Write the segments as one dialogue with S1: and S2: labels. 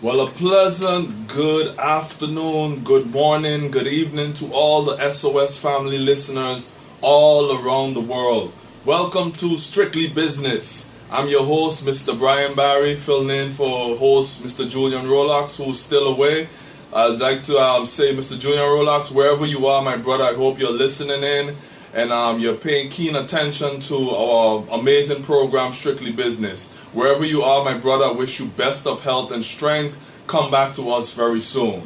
S1: Well, a pleasant good afternoon, good morning, good evening to all the SOS family listeners all around the world. Welcome to Strictly Business. I'm your host, Mr. Bryan Barry, filling in for host Mr. Julian Rolox, who's still away. I'd like to say, Mr. Julian Rolox, wherever you are, my brother, I hope you're listening in and you're paying keen attention to our amazing program, Strictly Business. Wherever you are, my brother, I wish you best of health and strength. Come back to us very soon.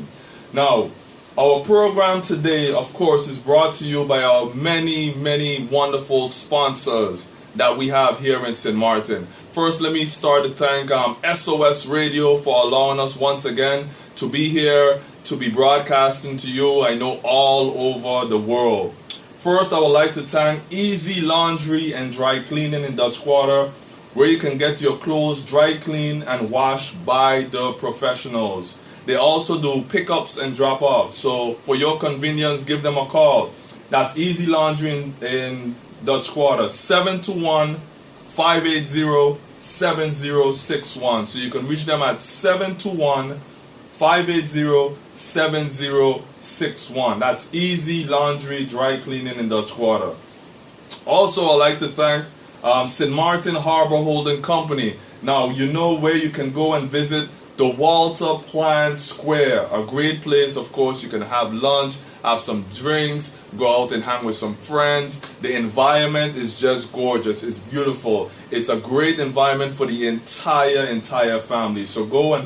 S1: Now, our program today, of course, is brought to you by our many wonderful sponsors that we have here in St. Martin. First, let me start to thank SOS Radio for allowing us once again to be here, to be broadcasting to you, I know, all over the world. First, I would like to thank Easy Laundry and Dry Cleaning in Dutch Quarter, where you can get your clothes dry cleaned and washed by the professionals. They also do pickups and drop-offs. So for your convenience, give them a call. That's Easy Laundry in Dutch Quarter, 721-580-7061. So you can reach them at 721-580-7061. That's Easy Laundry Dry Cleaning in Dutch Quarter. Also, I'd like to thank St. Martin Harbor Holding Company. Now, you know where you can go and visit the Walter Plant Square. A great place, of course. You can have lunch, have some drinks, go out and hang with some friends. The environment is just gorgeous. It's beautiful. It's a great environment for the entire family. So go and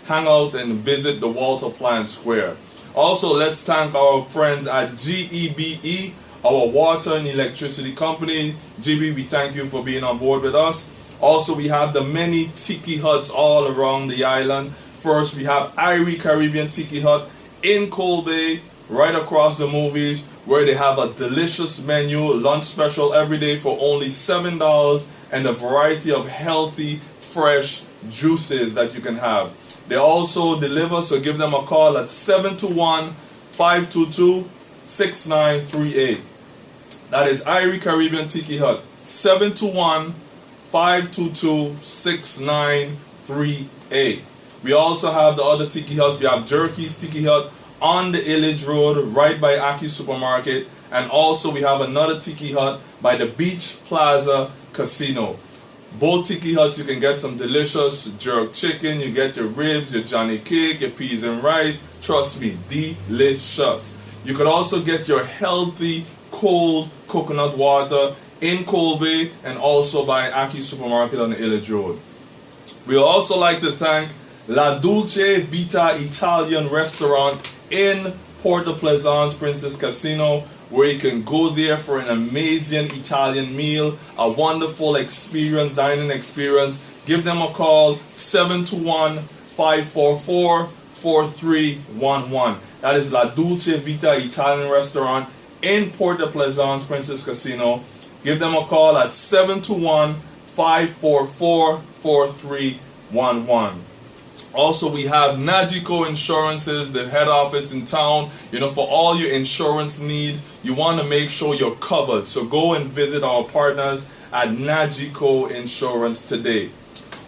S1: hang out and visit the Walter Plant Square. Also, let's thank our friends at GEBE, our water and electricity company. GB, we thank you for being on board with us. Also, we have the many tiki huts all around the island. First, we have Irie Caribbean Tiki Hut in Cold Bay, right across the movies, where they have a delicious menu, lunch special every day for only $7, and a variety of healthy, fresh juices that you can have. They also deliver, so give them a call at 721-522-6938. That is Irie Caribbean Tiki Hut, 721-522-6938. We also have the other Tiki Huts. We have Jerky's Tiki Hut on the Illage Road, right by Aki Supermarket. And also we have another Tiki Hut by the Beach Plaza Casino. Both Tiki Huts, you can get some delicious jerk chicken. You get your ribs, your Johnny cake, your peas and rice. Trust me, delicious. You can also get your healthy cold coconut water in Cold Bay and also by Aki Supermarket on the Illage Road. We also like to thank La Dulce Vita Italian Restaurant in Porto Pleasance Princess Casino, where you can go there for an amazing Italian meal, a wonderful experience, dining experience. Give them a call, 721-544-4311. That is La Dulce Vita Italian Restaurant in Port de Plaisance Princess Casino. Give them a call at 721-544-4311. Also, we have Nagico Insurances, the head office in town. You know, for all your insurance needs, you want to make sure you're covered. So go and visit our partners at Nagico Insurance today.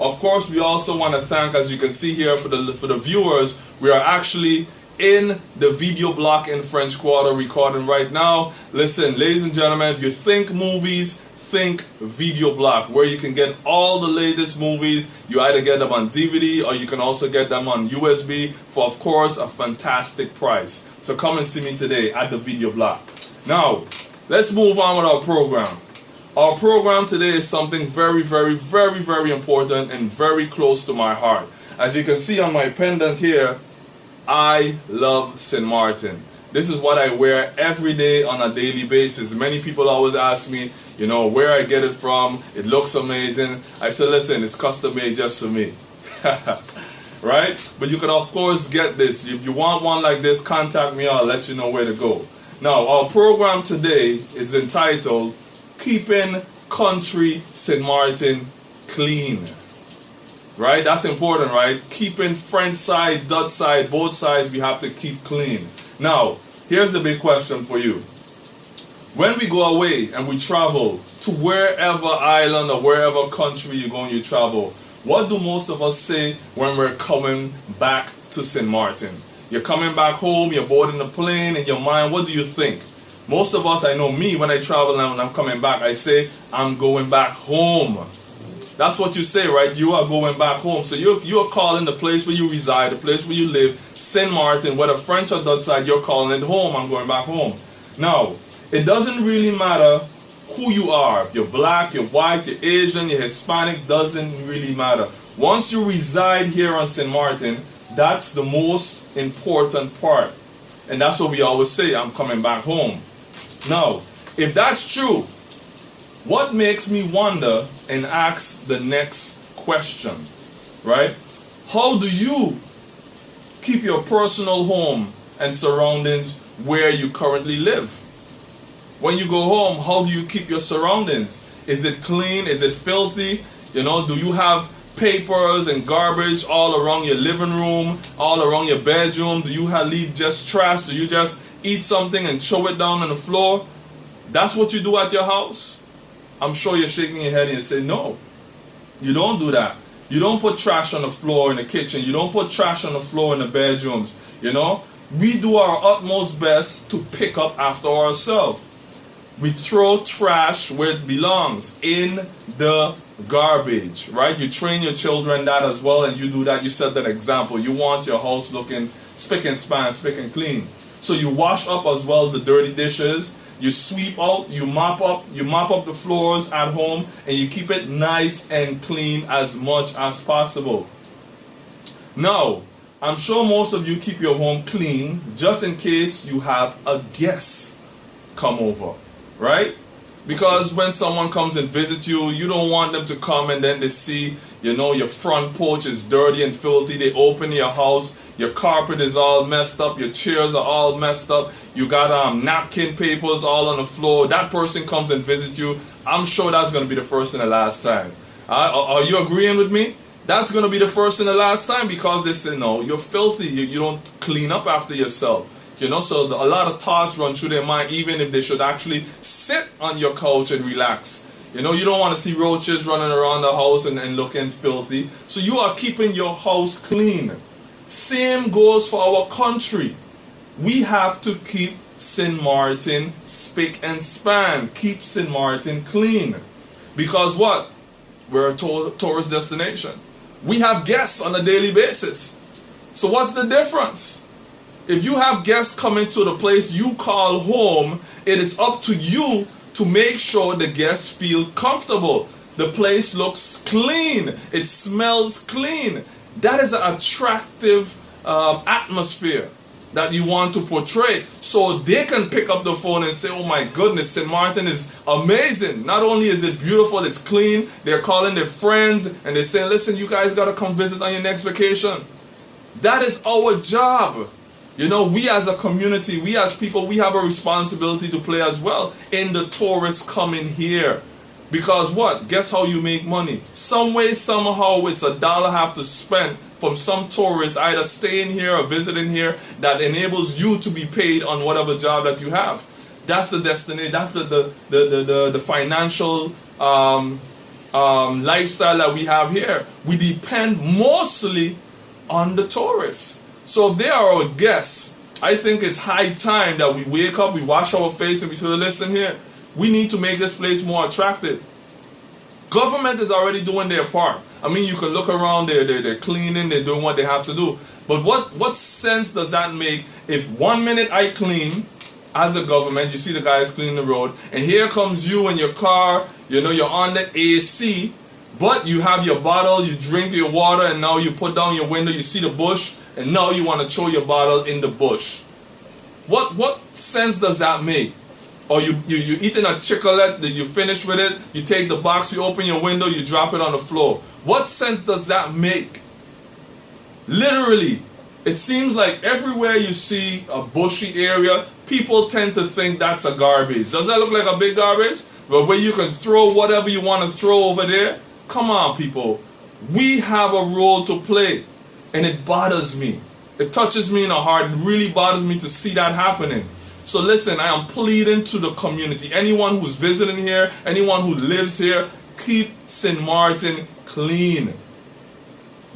S1: Of course, we also want to thank, as you can see here for the viewers, we are actually in the video block in French Quarter recording right now. Listen, ladies and gentlemen, if you think movies, think video block, where you can get all the latest movies. You either get them on DVD or you can also get them on USB for, of course, a fantastic price. So come and see me today at the video block. Now, let's move on with our program. Our program today is something very important and very close to my heart. As you can see on my pendant here, I love St. Martin. This is what I wear every day on a daily basis. Many people always ask me, you know, where I get it from. It looks amazing. I said, listen, it's custom made just for me. Right? But you can, of course, get this. If you want one like this, contact me. I'll let you know where to go. Now, our program today is entitled Keeping Country St. Martin Clean. Right? That's important, right? Keeping French side, Dutch side, both sides, we have to keep clean. Now, here's the big question for you. When we go away and we travel to wherever island or wherever country you go and you travel, What do most of us say when we're coming back to St. Martin? You're coming back home, you're boarding the plane, in your mind, what do you think? Most of us, I know me, when I travel and when I'm coming back, I say, I'm going back home. That's what you say, right? You are going back home. So you're calling the place where you reside, the place where you live, St. Martin, whether French or Dutch side, you're calling it home. I'm going back home. Now, it doesn't really matter who you are. If you're black, you're white, you're Asian, you're Hispanic, doesn't really matter. Once you reside here on St. Martin, that's the most important part. And that's what we always say, I'm coming back home. Now, if that's true, what makes me wonder and ask the next question, right? How do you keep your personal home and surroundings where you currently live? When you go home, how do you keep your surroundings? Is it clean? Is it filthy? You know, do you have papers and garbage all around your living room, all around your bedroom? Do you leave just trash? Do you just eat something and throw it down on the floor? That's what you do at your house? I'm sure you're shaking your head and you say, no, you don't do that. You don't put trash on the floor in the kitchen. You don't put trash on the floor in the bedrooms. You know, we do our utmost best to pick up after ourselves. We throw trash where it belongs, in the garbage, right? You train your children that as well, and you do that. You set that example. You want your house looking spick and span, spick and clean. So you wash up as well the dirty dishes. You sweep out, you mop up the floors at home, and you keep it nice and clean as much as possible. Now, I'm sure most of you keep your home clean just in case you have a guest come over, right? Because when someone comes and visits you, you don't want them to come and then they see, you know, your front porch is dirty and filthy. They open your house, your carpet is all messed up, your chairs are all messed up, you got napkin papers all on the floor. That person comes and visits you. I'm sure that's going to be the first and the last time. Are you agreeing with me? That's going to be the first and the last time, because they say, no, you're filthy. You don't clean up after yourself. You know, so a lot of thoughts run through their mind, even if they should actually sit on your couch and relax. You know, you don't want to see roaches running around the house and looking filthy. So you are keeping your house clean. Same goes for our country. We have to keep St. Martin spick and span. Keep St. Martin clean. Because what? We're a tourist destination. We have guests on a daily basis. So what's the difference? If you have guests coming to the place you call home, it is up to you to make sure the guests feel comfortable. The place looks clean. It smells clean. That is an attractive atmosphere that you want to portray, so they can pick up the phone and say, oh my goodness, St. Martin is amazing. Not only is it beautiful, it's clean. They're calling their friends and they're saying, listen, you guys got to come visit on your next vacation. That is our job. You know, we as a community, we as people, we have a responsibility to play as well in the tourists coming here. Because what? Guess how you make money? Some way, somehow, it's $1 have to spend from some tourists either staying here or visiting here that enables you to be paid on whatever job that you have. That's the destiny. That's the financial lifestyle that we have here. We depend mostly on the tourists. So if they are our guests, I think it's high time that we wake up, we wash our face, and we say, listen here, we need to make this place more attractive. Government is already doing their part. I mean, you can look around, they're cleaning, they're doing what they have to do. But what sense does that make if 1 minute I clean as a government, you see the guys cleaning the road, and here comes you in your car, you know, you're on the AC, but you have your bottle, you drink your water, and now you put down your window, you see the bush, and now you want to throw your bottle in the bush. What sense does that make? Or you eating a chocolate, that you finish with it, you take the box, you open your window, you drop it on the floor. What sense does that make? Literally, it seems like everywhere you see a bushy area, people tend to think that's a garbage. Does that look like a big garbage? But where you can throw whatever you want to throw over there? Come on, people. We have a role to play. And it bothers me. It touches me in the heart. It really bothers me to see that happening. So listen, I am pleading to the community. Anyone who's visiting here, anyone who lives here, keep St. Martin clean.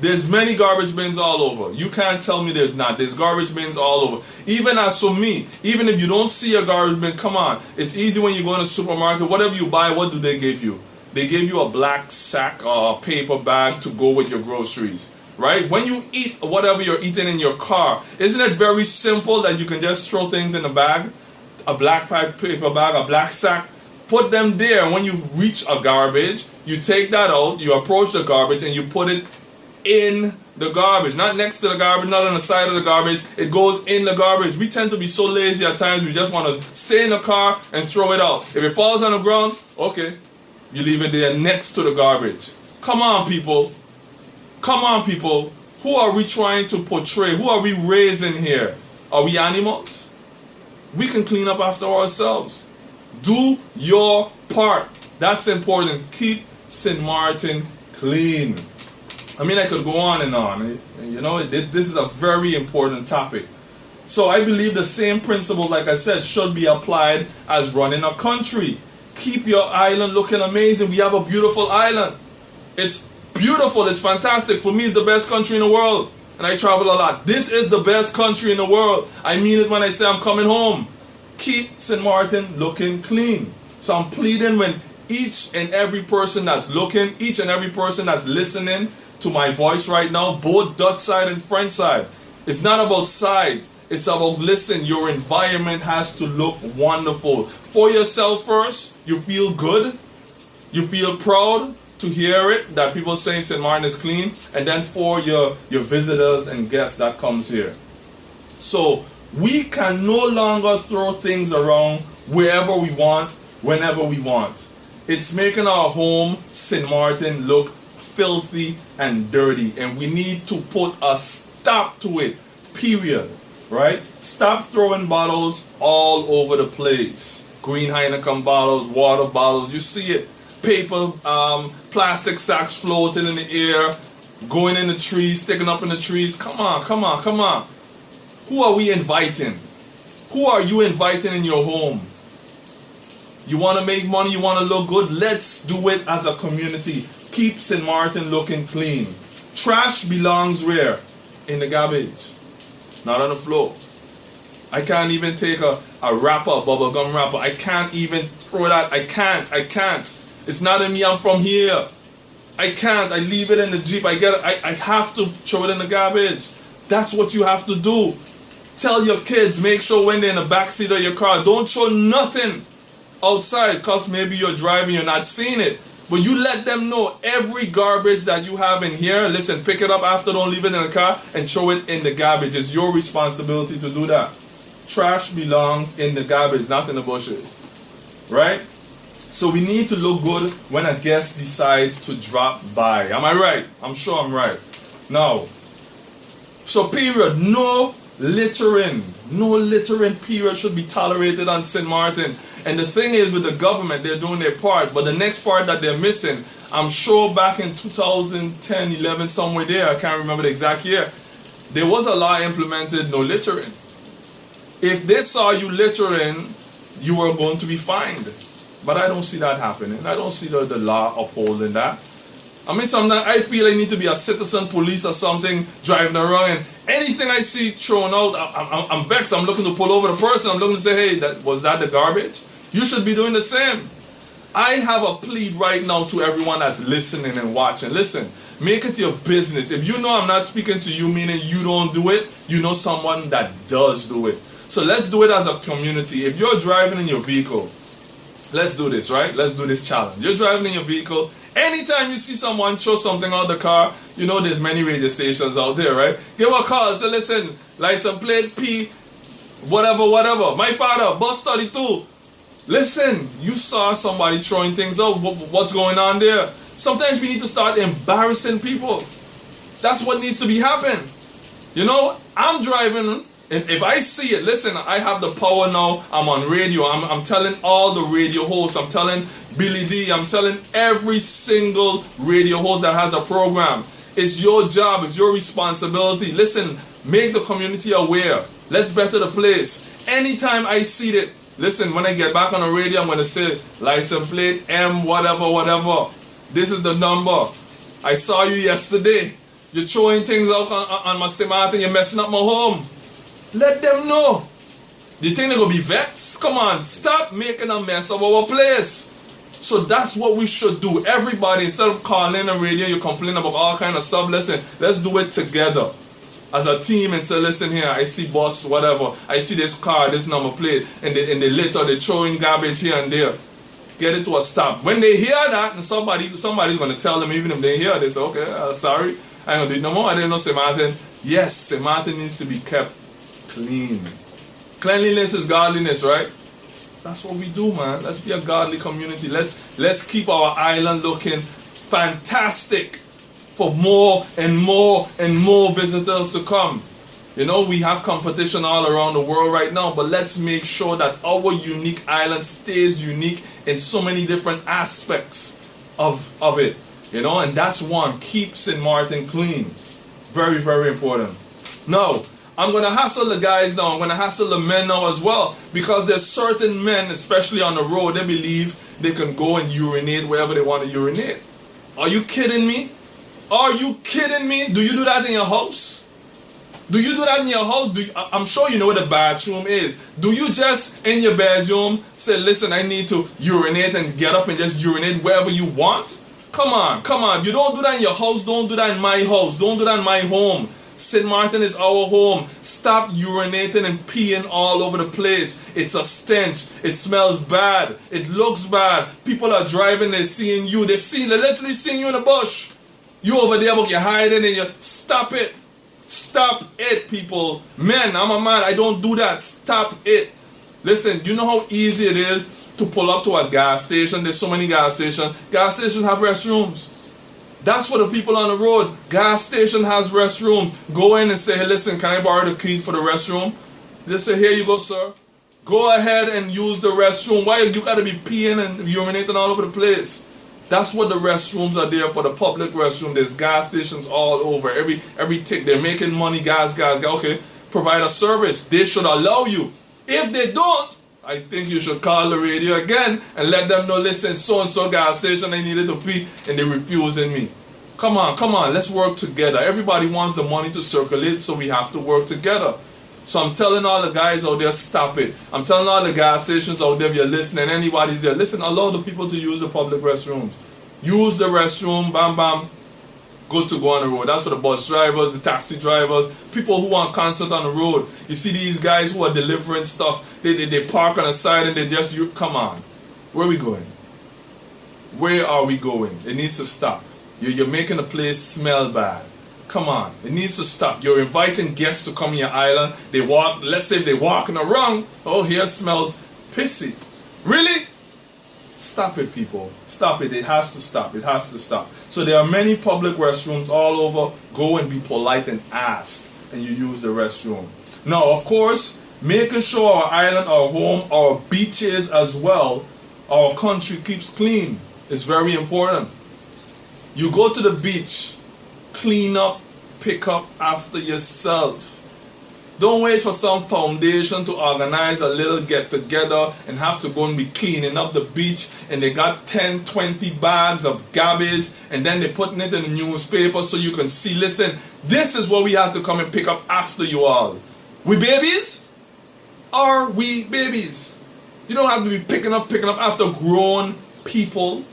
S1: There's many garbage bins all over. You can't tell me there's not. There's garbage bins all over. Even as for me, even if you don't see a garbage bin, come on. It's easy when you go in a supermarket. Whatever you buy, what do they give you? They give you a black sack or a paper bag to go with your groceries, right? When you eat whatever you're eating in your car, isn't it very simple that you can just throw things in a bag? A black paper bag, a black sack. Put them there. When you reach a garbage, you take that out, you approach the garbage, and you put it in the garbage, not next to the garbage, not on the side of the garbage. It goes in the garbage. We tend to be so lazy at times. We just want to stay in the car and throw it out. If it falls on the ground, okay, you leave it there next to the garbage. Come on, people. Come on, people. Who are we trying to portray? Who are we raising here? Are we animals? We can clean up after ourselves. Do your part. That's important. Keep St. Martin clean. I mean, I could go on and on. You know, this is a very important topic. So I believe the same principle, like I said, should be applied as running a country. Keep your island looking amazing. We have a beautiful island. It's beautiful. It's fantastic. For me, it's the best country in the world. And I travel a lot. This is the best country in the world. I mean it when I say I'm coming home. Keep St. Martin looking clean. So I'm pleading with each and every person that's looking, each and every person that's listening to my voice right now, both Dutch side and French side. It's not about sides. It's about, listen, your environment has to look wonderful. For yourself first, you feel good. You feel proud to hear it, that people saying St. Martin is clean. And then for your visitors and guests that comes here. So we can no longer throw things around wherever we want, whenever we want. It's making our home, St. Martin, look filthy and dirty, and we need to put a stop to it, period. Right? Stop throwing bottles all over the place. Green Heineken bottles, water bottles, you see it. Paper, plastic sacks floating in the air, going in the trees, sticking up in the trees. Come on, come on, come on. Who are we inviting? Who are you inviting in your home? You want to make money, you want to look good? Let's do it as a community. Keep St. Martin looking clean. Trash belongs where? In the garbage. Not on the floor. I can't even take a wrapper, a bubble gum wrapper. I can't even throw that. I can't. It's not in me. I'm from here. I can't. I leave it in the Jeep. I have to throw it in the garbage. That's what you have to do. Tell your kids, make sure when they're in the back seat of your car, don't throw nothing outside, because maybe you're driving, you're not seeing it. But you let them know every garbage that you have in here, listen, pick it up after, don't leave it in the car, and throw it in the garbage. It's your responsibility to do that. Trash belongs in the garbage, not in the bushes. Right? So we need to look good when a guest decides to drop by. Am I right? I'm sure I'm right. Now, so period, no littering. No littering, period, should be tolerated on St. Martin. And the thing is, with the government, they're doing their part. But the next part that they're missing, I'm sure back in 2010, 11, somewhere there, I can't remember the exact year, there was a law implemented, no littering. If they saw you littering, you were going to be fined. But I don't see that happening. I don't see the law upholding that. I mean, sometimes I feel I need to be a citizen police or something, driving around, and anything I see thrown out, I'm vexed. I'm looking to pull over the person. I'm looking to say, hey, was that the garbage? You should be doing the same. I have a plea right now to everyone that's listening and watching. Listen, make it your business. If you know I'm not speaking to you, meaning you don't do it, you know someone that does do it. So let's do it as a community. If you're driving in your vehicle, let's do this, right? Let's do this challenge. You're driving in your vehicle. Anytime you see someone throw something out the car, you know there's many radio stations out there, right? Give a call. Say, listen, license plate P, whatever. My father, bus 32. Listen, you saw somebody throwing things out. What's going on there? Sometimes we need to start embarrassing people. That's what needs to be happening. You know, I'm driving, and if I see it, listen, I have the power now. I'm on radio. I'm telling all the radio hosts. I'm telling Billy D. I'm telling every single radio host that has a program. It's your job. It's your responsibility. Listen, make the community aware. Let's better the place. Anytime I see it, listen, when I get back on the radio, I'm going to say, license plate M, whatever. This is the number. I saw you yesterday. You're throwing things out on my St. Martin, you're messing up my home. Let them know. Do you think they're going to be vexed? Come on, stop making a mess of our place. So that's what we should do. Everybody, instead of calling the radio, you complain about all kind of stuff. Listen, let's do it together as a team and say, listen here, I see boss, whatever. I see this car, this number plate, and they litter, they're throwing garbage here and there. Get it to a stop. When they hear that, and somebody's going to tell them, even if they hear, they say, okay, sorry, I ain't going to do it no more. I didn't know St. Martin. Yes, St. Martin needs to be kept clean. Cleanliness is godliness, right? That's what we do, man. Let's be a godly community. Let's keep our island looking fantastic for more and more and more visitors to come. You know, we have competition all around the world right now, but let's make sure that our unique island stays unique in so many different aspects of it. You know, and that's one. Keep St. Martin clean. Very, very important. Now, I'm going to hassle the guys now. I'm going to hassle the men now as well. Because there's certain men, especially on the road, they believe they can go and urinate wherever they want to urinate. Are you kidding me? Are you kidding me? Do you do that in your house? Do you do that in your house? I'm sure you know what a bathroom is. Do you just, in your bedroom, say, listen, I need to urinate and get up and just urinate wherever you want? Come on, come on. You don't do that in your house. Don't do that in my house. Don't do that in my home. St. Martin is our home. Stop urinating and peeing all over the place. It's a stench. It smells bad. It looks bad. People are driving, they're seeing you. They're literally seeing you in the bush. You over there, but you're hiding and you stop it. Stop it, people. Men, I'm a man. I don't do that. Stop it. Listen, do you know how easy it is to pull up to a gas station? There's so many gas stations. Gas stations have restrooms. That's for the people on the road. Gas station has restroom. Go in and say, hey, listen, can I borrow the key for the restroom? They say, here you go, sir. Go ahead and use the restroom. Why you got to be peeing and urinating all over the place? That's what the restrooms are there for, the public restroom. There's gas stations all over. Every tick, they're making money, gas. Okay, provide a service. They should allow you. If they don't, I think you should call the radio again and let them know, listen, so-and-so gas station, I needed to pee, and they're refusing me. Come on, let's work together. Everybody wants the money to circulate, so we have to work together. So I'm telling all the guys out there, stop it. I'm telling all the gas stations out there, if you're listening, anybody's there, listen, allow the people to use the public restrooms. Use the restroom, bam, bam, good to go on the road. That's for the bus drivers, the taxi drivers, people who want concert on the road. You see these guys who are delivering stuff, they park on the side and they just, come on. Where are we going? Where are we going? It needs to stop. You're making the place smell bad. Come on, it needs to stop. You're inviting guests to come in your island. They walk, let's say they're walking around. Oh, here smells pissy. Really? Stop it, people. Stop it. It has to stop. It has to stop. So there are many public restrooms all over. Go and be polite and ask, and you use the restroom. Now, of course, making sure our island, our home, our beaches as well, our country keeps clean is very important. You go to the beach, clean up, pick up after yourself. Don't wait for some foundation to organize a little get-together and have to go and be cleaning up the beach, and they got 10, 20 bags of garbage, and then they're putting it in the newspaper so you can see, listen, this is what we have to come and pick up after you all. We babies? Are we babies? You don't have to be picking up after grown people,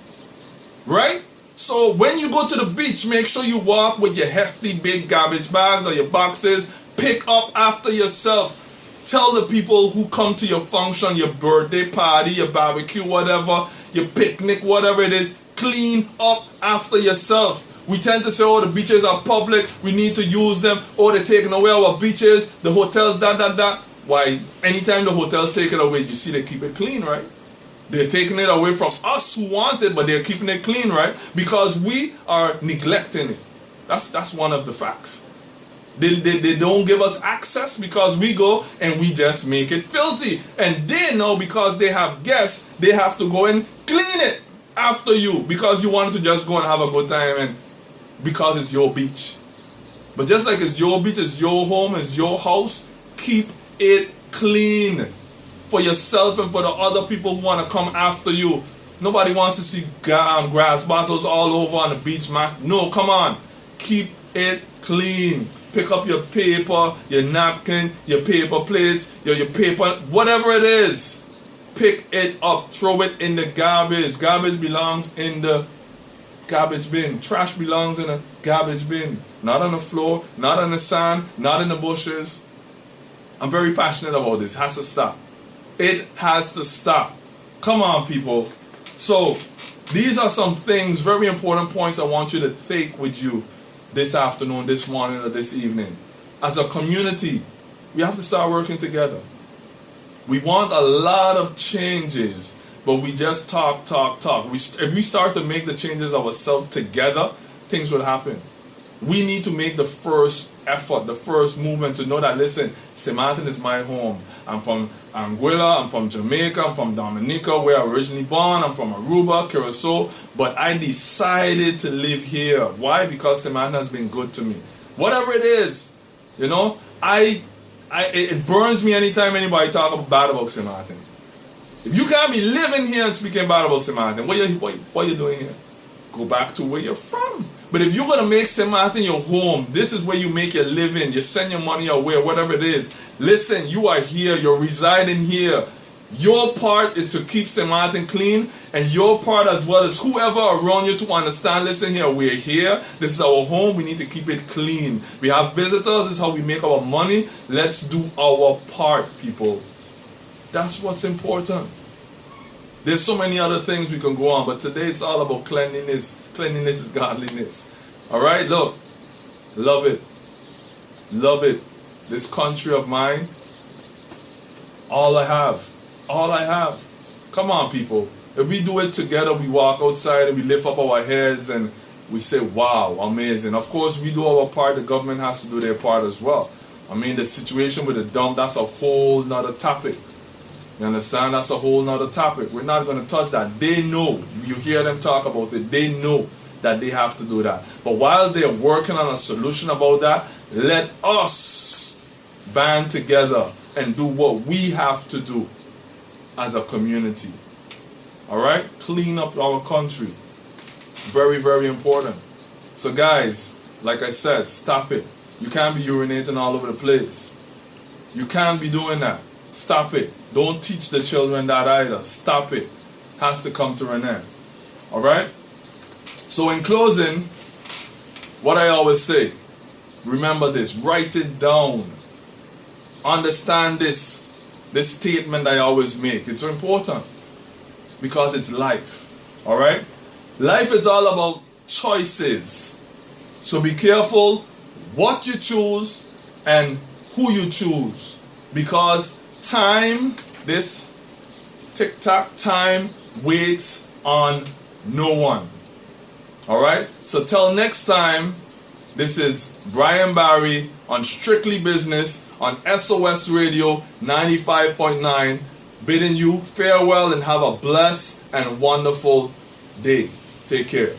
S1: right? So when you go to the beach, make sure you walk with your hefty big garbage bags or your boxes. Pick up after yourself. Tell the people who come to your function, your birthday party, your barbecue, whatever, your picnic, whatever it is, clean up after yourself. We tend to say, oh, the beaches are public, we need to use them. Oh, they're taking away our beaches, the hotels, that. Why, anytime the hotels take it away, you see they keep it clean, right? They're taking it away from us who want it, but they're keeping it clean, right? Because we are neglecting it. That's one of the facts. They don't give us access because we go and we just make it filthy. And they know because they have guests, they have to go and clean it after you because you wanted to just go and have a good time and because it's your beach. But just like it's your beach, it's your home, it's your house, keep it clean for yourself and for the other people who want to come after you. Nobody wants to see grass bottles all over on the beach, man. No, come on. Keep it clean. Pick up your paper, your napkin, your paper plates, your paper, whatever it is. Pick it up, throw it in the garbage. Garbage belongs in the garbage bin. Trash belongs in a garbage bin. Not on the floor, not on the sand, not in the bushes. I'm very passionate about this. It has to stop. It has to stop. Come on, people. So, these are some things, very important points I want you to take with you this afternoon, this morning, or this evening. As a community, we have to start working together. We want a lot of changes, but we just talk. If we start to make the changes ourselves together, things will happen. We need to make the first effort, the first movement to know that, listen, St. Martin is my home. I'm from Anguilla, I'm from Jamaica, I'm from Dominica, where I originally born, I'm from Aruba, Curacao, but I decided to live here. Why? Because St. Martin has been good to me. Whatever it is, you know, it burns me anytime anybody talk bad about St. Martin. If you can't be living here and speaking bad about St. Martin, what are you doing here? Go back to where you're from. But if you're going to make St. Martin your home, this is where you make your living, you send your money away, whatever it is. Listen, you are here, you're residing here. Your part is to keep St. Martin clean, and your part as well as whoever around you to understand, listen here, we're here, this is our home, we need to keep it clean. We have visitors, this is how we make our money. Let's do our part, people. That's what's important. There's so many other things we can go on, but today it's all about cleanliness. Cleanliness is godliness. Alright, look. Love it. Love it. This country of mine, all I have. All I have. Come on, people. If we do it together, we walk outside and we lift up our heads and we say, wow, amazing. Of course, we do our part. The government has to do their part as well. I mean, the situation with the dump, that's a whole nother topic. You understand? That's a whole nother topic. We're not going to touch that. They know. You hear them talk about it. They know that they have to do that. But while they're working on a solution about that, let us band together and do what we have to do as a community. Alright? Clean up our country. Very, very important. So guys, like I said, stop it. You can't be urinating all over the place. You can't be doing that. Stop it. Don't teach the children that either. Stop it. Has to come to an end. Alright? So in closing, what I always say, remember this. Write it down. Understand this. This statement I always make. It's so important. Because it's life. Alright? Life is all about choices. So be careful what you choose and who you choose. Because time, this tick-tock, time waits on no one. Alright? So till next time, this is Bryan Barry on Strictly Business on SOS Radio 95.9, bidding you farewell and have a blessed and wonderful day. Take care.